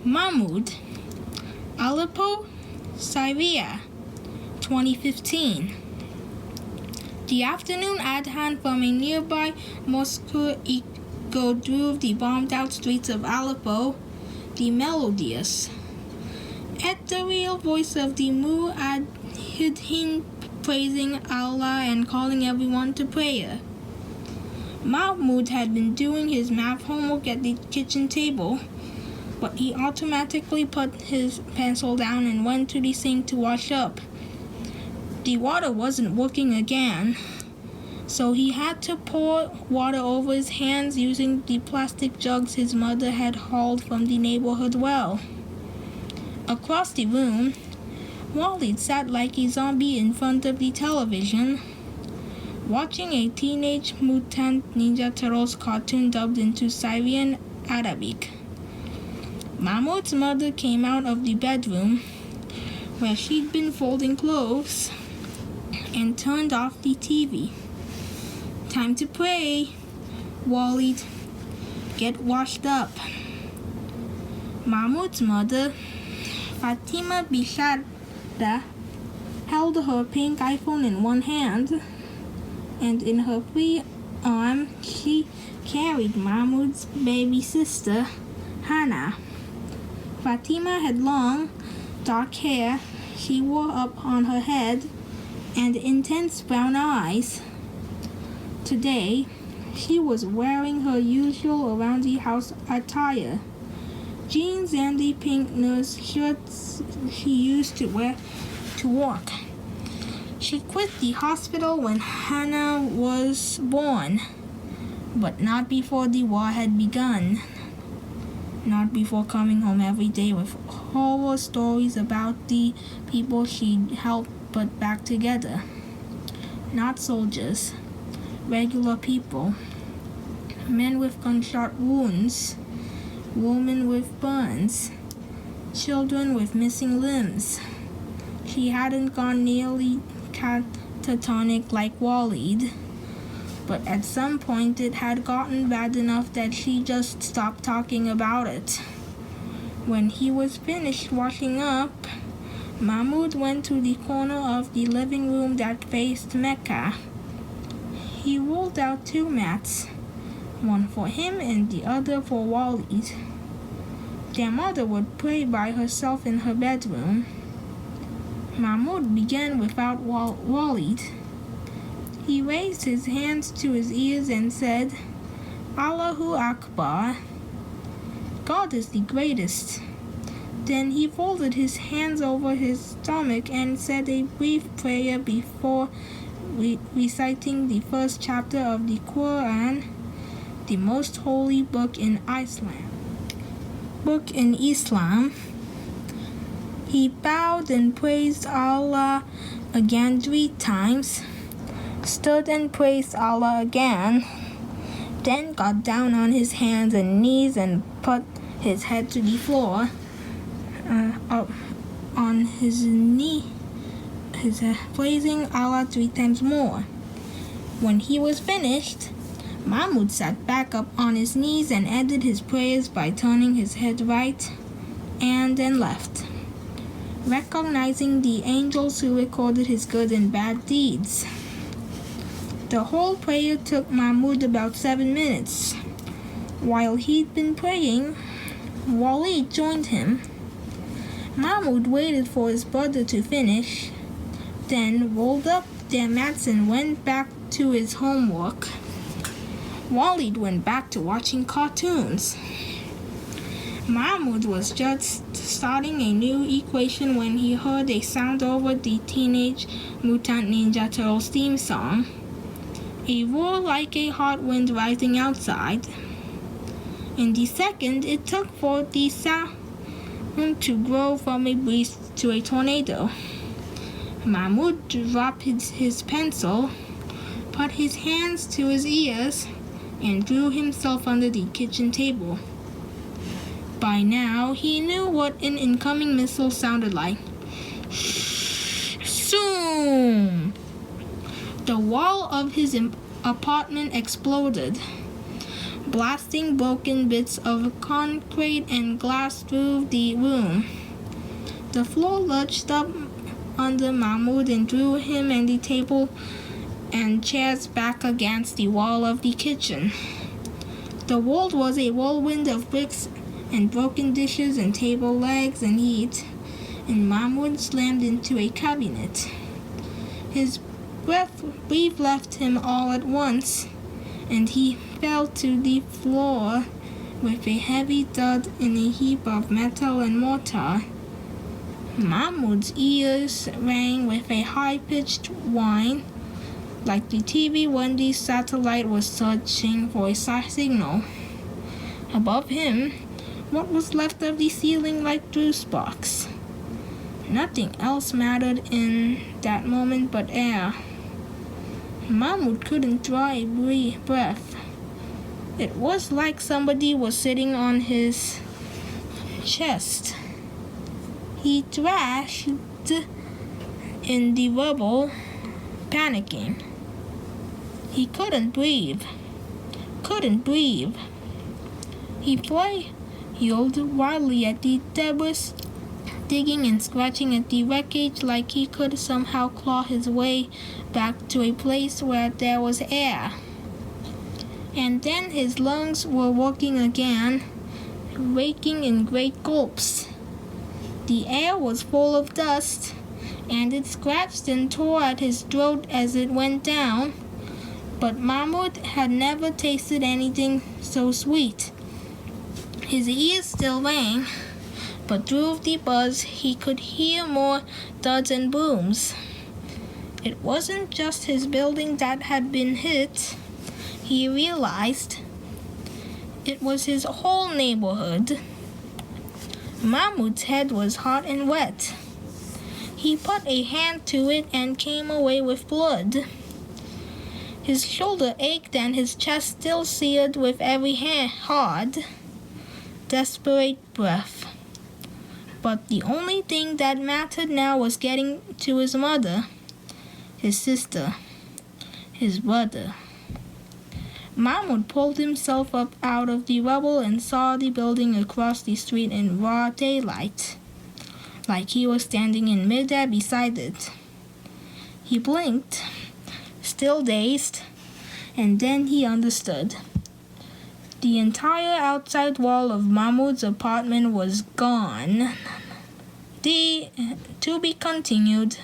Mahmoud, Aleppo, Syria, 2015. The afternoon adhan from a nearby mosque echoed through the bombed-out streets of Aleppo, the melodious, ethereal voice of the mu'adhin praising Allah and calling everyone to prayer. Mahmoud had been doing his math homework at the kitchen table, but he automatically put his pencil down and went to the sink to wash up. The water wasn't working again, so he had to pour water over his hands using the plastic jugs his mother had hauled from the neighborhood well. Across the room, Walid sat like a zombie in front of the television, watching a Teenage Mutant Ninja Turtles cartoon dubbed into Syrian Arabic. Mahmoud's mother came out of the bedroom, where she'd been folding clothes, and turned off the TV. Time to pray, Walid. Get washed up. Mahmoud's mother, Fatima Bishara, held her pink iPhone in one hand, and in her free arm she carried Mahmoud's baby sister, Hannah. Fatima had long, dark hair she wore up on her head and intense brown eyes. Today, she was wearing her usual around-the-house attire, jeans and the pink nurse shirts she used to wear to work. She quit the hospital when Hannah was born, but not before the war had begun. Not before coming home every day with horror stories about the people she'd helped put back together. Not soldiers, regular people. Men with gunshot wounds, women with burns, children with missing limbs. She hadn't gone nearly catatonic like Walid, but at some point it had gotten bad enough that she just stopped talking about it. When he was finished washing up, Mahmoud went to the corner of the living room that faced Mecca. He rolled out two mats, one for him and the other for Walid. Their mother would pray by herself in her bedroom. Mahmoud began without Walid. He raised his hands to his ears and said, Allahu Akbar. God is the greatest. Then he folded his hands over his stomach and said a brief prayer before reciting the first chapter of the Quran, the most holy book in Islam. He bowed and praised Allah again 3 times, stood and praised Allah again, then got down on his hands and knees and put his head to the floor, up on his knee, praising Allah 3 times more. When he was finished, Mahmoud sat back up on his knees and ended his prayers by turning his head right and then left, recognizing the angels who recorded his good and bad deeds. The whole prayer took Mahmoud about 7 minutes. While he'd been praying, Walid joined him. Mahmoud waited for his brother to finish, then rolled up their mats and went back to his homework. Walid went back to watching cartoons. Mahmoud was just starting a new equation when he heard a sound over the Teenage Mutant Ninja Turtles theme song. A roar like a hot wind rising outside. In the second it took for the sound to grow from a breeze to a tornado. Mahmoud dropped his pencil, put his hands to his ears, and threw himself under the kitchen table. By now, he knew what an incoming missile sounded like. Zoom! The wall of his apartment exploded. blasting broken bits of concrete and glass through the room. The floor lurched up under Mahmoud and drew him and the table and chairs back against the wall of the kitchen. The world was a whirlwind of bricks and broken dishes and table legs and heat, and Mahmoud slammed into a cabinet. His breath left him all at once, and he fell to the floor with a heavy thud in a heap of metal and mortar. Mahmoud's ears rang with a high-pitched whine, like the TV when the satellite was searching for a signal. Above him, what was left of the ceiling like through sparks. Nothing else mattered in that moment but air. Mahmoud couldn't draw a breath. It was like somebody was sitting on his chest. He thrashed in the rubble, panicking. He couldn't breathe. He flailed wildly at the debris, digging and scratching at the wreckage like he could somehow claw his way back to a place where there was air. And then his lungs were working again, raking in great gulps. The air was full of dust, and it scratched and tore at his throat as it went down. But Mahmoud had never tasted anything so sweet. His ears still rang, but through the buzz he could hear more thuds and booms. It wasn't just his building that had been hit, he realized. It was his whole neighborhood. Mahmoud's head was hot and wet. He put a hand to it and came away with blood. His shoulder ached and his chest still seared with every hard, desperate breath. But the only thing that mattered now was getting to his mother, his sister, his brother. Mahmoud pulled himself up out of the rubble and saw the building across the street in raw daylight, like he was standing in midair beside it. He blinked, still dazed, and then he understood. The entire outside wall of Mahmoud's apartment was gone. To be continued.